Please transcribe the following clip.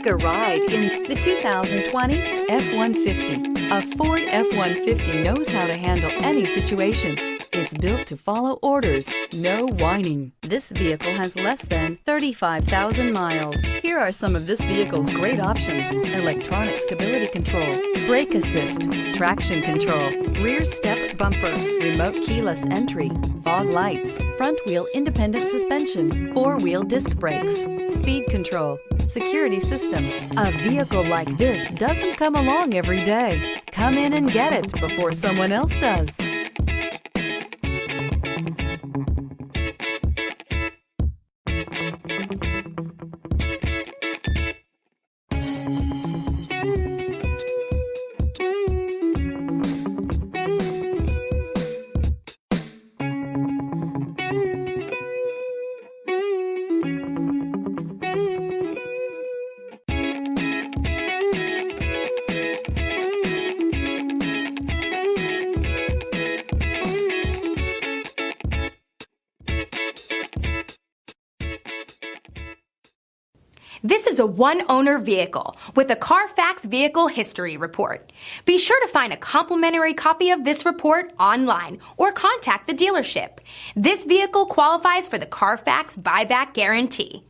Take a ride in the 2020 F-150. A Ford F-150 knows how to handle any situation. It's built to follow orders, no whining. This vehicle has less than 35,000 miles. Here are some of this vehicle's great options: electronic stability control, brake assist, traction control, rear step bumper, remote keyless entry, fog lights, front wheel independent suspension, four-wheel disc brakes, speed control, security system. A vehicle like this doesn't come along every day. Come in and get it before someone else does. This is a one-owner vehicle with a CARFAX Vehicle History Report. Be sure to find a complimentary copy of this report online or contact the dealership. This vehicle qualifies for the CARFAX Buyback Guarantee.